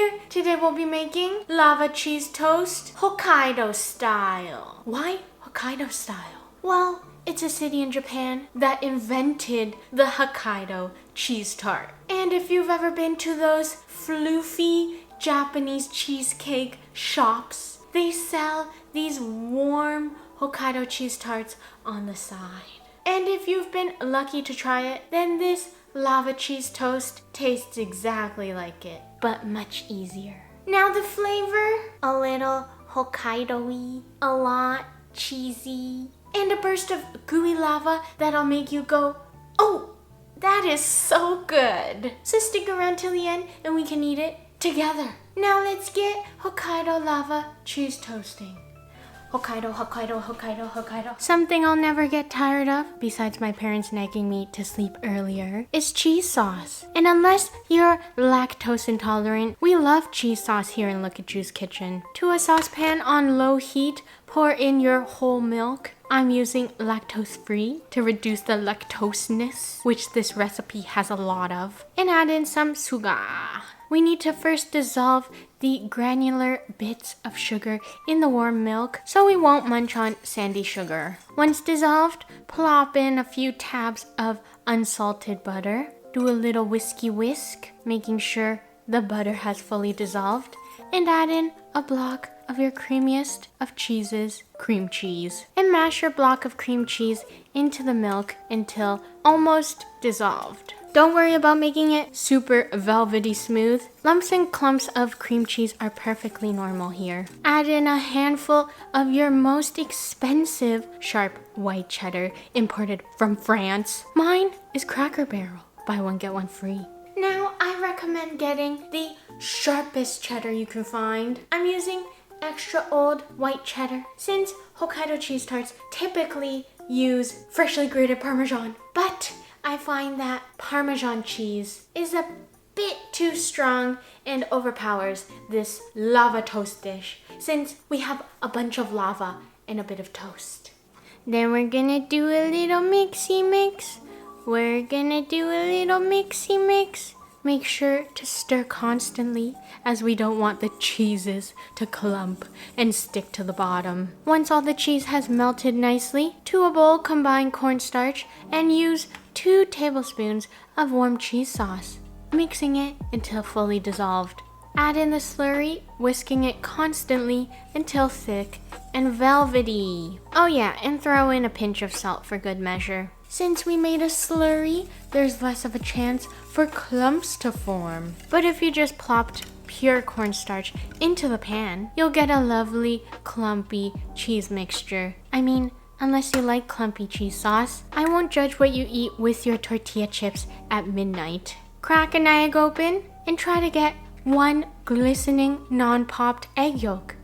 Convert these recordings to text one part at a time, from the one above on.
here. Today we'll be making lava cheese toast Hokkaido style. Why Hokkaido style? Well, it's a city in Japan that invented the Hokkaido cheese tart. And if you've ever been to those floofy Japanese cheesecake shops, they sell these warm Hokkaido cheese tarts on the side. And if you've been lucky to try it, then this lava cheese toast tastes exactly like it, but much easier. Now the flavor, a little Hokkaido-y, a lot cheesy, and a burst of gooey lava that'll make you go, oh, that is so good. So stick around till the end and we can eat it together. Now let's get Hokkaido lava cheese toasting. Hokkaido, Hokkaido, Hokkaido, Hokkaido. Something I'll never get tired of, besides my parents nagging me to sleep earlier, is cheese sauce. And unless you're lactose intolerant, we love cheese sauce here in LookCatchu's kitchen. To a saucepan on low heat, pour in your whole milk. I'm using lactose-free to reduce the lactoseness, which this recipe has a lot of. And add in some suga. We need to first dissolve the granular bits of sugar in the warm milk so we won't munch on sandy sugar. Once dissolved, plop in a few tabs of unsalted butter. Do a little whisk, making sure the butter has fully dissolved. And add in a block of your creamiest of cheeses, cream cheese. And mash your block of cream cheese into the milk until almost dissolved. Don't worry about making it super velvety smooth. Lumps and clumps of cream cheese are perfectly normal here. Add in a handful of your most expensive sharp white cheddar imported from France. Mine is Cracker Barrel. Buy one, get one free. Now, I recommend getting the sharpest cheddar you can find. I'm using extra old white cheddar since Hokkaido cheese tarts typically use freshly grated Parmesan. But I find that Parmesan cheese is a bit too strong and overpowers this lava toast dish since we have a bunch of lava and a bit of toast. Then we're gonna do a little mixy mix. We're gonna do a little mixy mix. Make sure to stir constantly as we don't want the cheeses to clump and stick to the bottom. Once all the cheese has melted nicely, to a bowl combine cornstarch and use 2 tablespoons of warm cheese sauce, mixing it until fully dissolved. Add in the slurry, whisking it constantly until thick and velvety. Oh yeah, and throw in a pinch of salt for good measure. Since we made a slurry, there's less of a chance for clumps to form. But if you just plopped pure cornstarch into the pan, you'll get a lovely clumpy cheese mixture. I mean, unless you like clumpy cheese sauce, I won't judge what you eat with your tortilla chips at midnight. Crack an egg open and try to get 1 glistening non-popped egg yolk.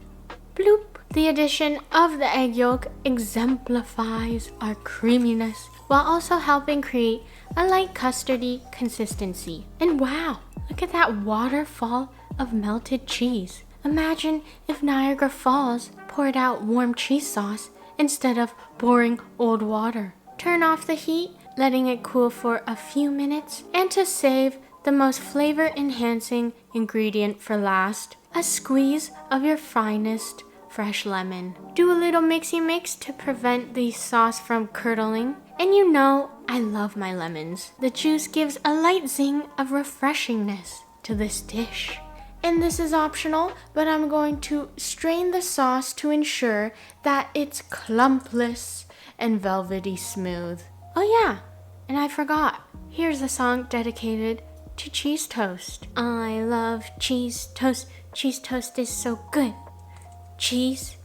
Bloop! The addition of the egg yolk exemplifies our creaminess while also helping create a light custardy consistency. And wow, look at that waterfall of melted cheese. Imagine if Niagara Falls poured out warm cheese sauce instead of pouring old water. Turn off the heat, letting it cool for a few minutes, and to save the most flavor-enhancing ingredient for last, a squeeze of your finest fresh lemon. Do a little mixy mix to prevent the sauce from curdling. And you know I love my lemons. The juice gives a light zing of refreshingness to this dish. And this is optional, but I'm going to strain the sauce to ensure that it's clumpless and velvety smooth. Oh yeah, and I forgot. Here's a song dedicated to cheese toast. I love cheese toast. Cheese toast is so good. Cheese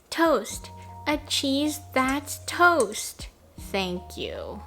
toast. A cheese that's toast. Thank you.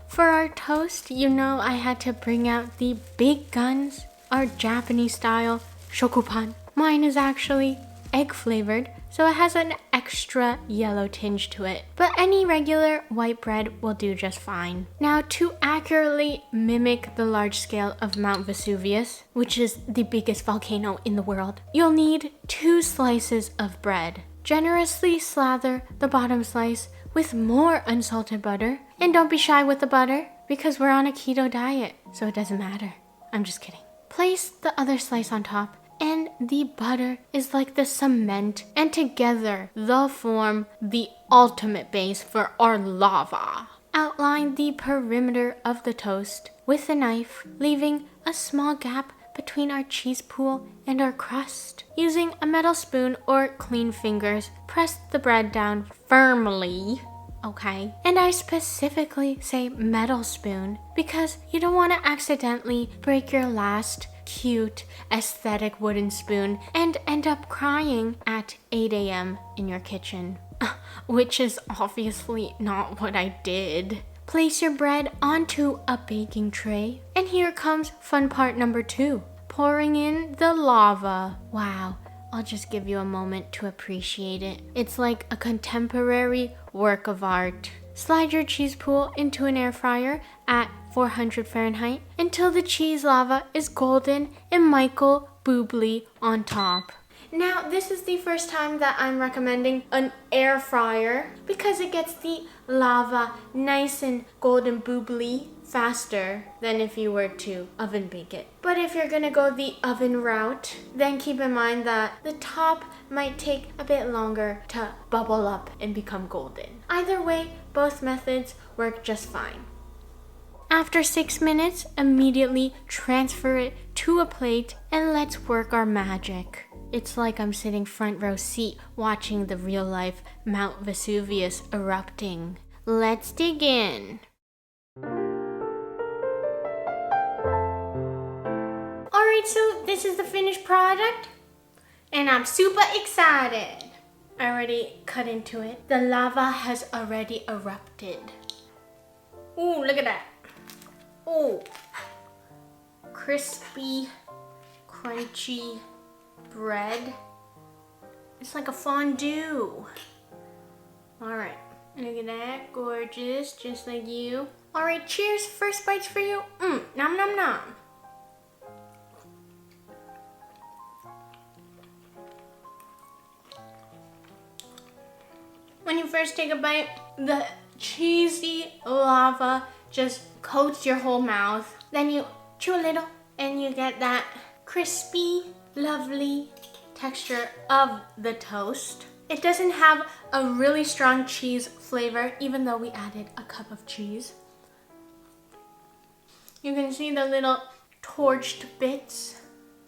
For our toast, you know I had to bring out the big guns, our Japanese style shokupan. Mine is actually egg flavored, so it has an extra yellow tinge to it. But any regular white bread will do just fine. Now, to accurately mimic the large scale of Mount Vesuvius, which is the biggest volcano in the world, you'll need 2 slices of bread. Generously slather the bottom slice with more unsalted butter. And don't be shy with the butter, because we're on a keto diet, so it doesn't matter. I'm just kidding. Place the other slice on top and the butter is like the cement, and together they'll form the ultimate base for our lava. Outline the perimeter of the toast with a knife, leaving a small gap between our cheese pool and our crust. Using a metal spoon or clean fingers, press the bread down firmly. Okay, and I specifically say metal spoon because you don't want to accidentally break your last cute aesthetic wooden spoon and end up crying at 8 a.m. in your kitchen. Which is obviously not what I did. Place your bread onto a baking tray. And here comes fun part number 2. Pouring in the lava. Wow, I'll just give you a moment to appreciate it. It's like a contemporary work of art. Slide your cheese pool into an air fryer at 400 Fahrenheit until the cheese lava is golden and Michael Bublé on top. Now, this is the first time that I'm recommending an air fryer because it gets the lava nice and golden bubbly faster than if you were to oven bake it. But if you're gonna go the oven route, then keep in mind that the top might take a bit longer to bubble up and become golden. Either way, both methods work just fine. After 6 minutes, immediately transfer it to a plate and let's work our magic. It's like I'm sitting front row seat watching the real life Mount Vesuvius erupting. Let's dig in. Alright, so this is the finished product and I'm super excited. I already cut into it. The lava has already erupted. Ooh, look at that. Ooh. Crispy, crunchy bread. It's like a fondue. Alright, look at that, gorgeous, just like you. Alright, cheers, first bites for you. Nom nom nom. When you first take a bite, the cheesy lava just coats your whole mouth. Then you chew a little and you get that crispy, lovely texture of the toast. It doesn't have a really strong cheese flavor, even though we added a cup of cheese. You can see the little torched bits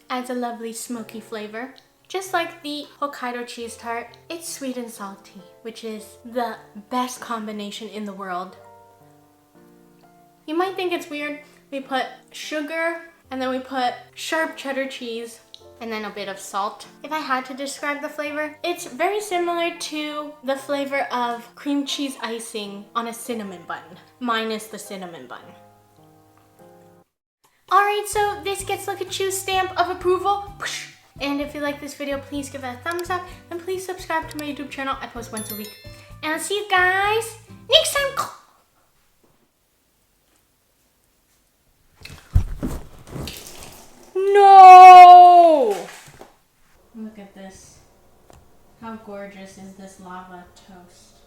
adds a lovely smoky flavor. Just like the Hokkaido cheese tart, it's sweet and salty, which is the best combination in the world. You might think it's weird. We put sugar and then we put sharp cheddar cheese and then a bit of salt. If I had to describe the flavor, it's very similar to the flavor of cream cheese icing on a cinnamon bun, minus the cinnamon bun. Alright, so this gets LookCatchu's stamp of approval. And if you like this video, please give it a thumbs up and please subscribe to my YouTube channel. I post once a week. And I'll see you guys next time. No! Look at this. How gorgeous is this lava toast?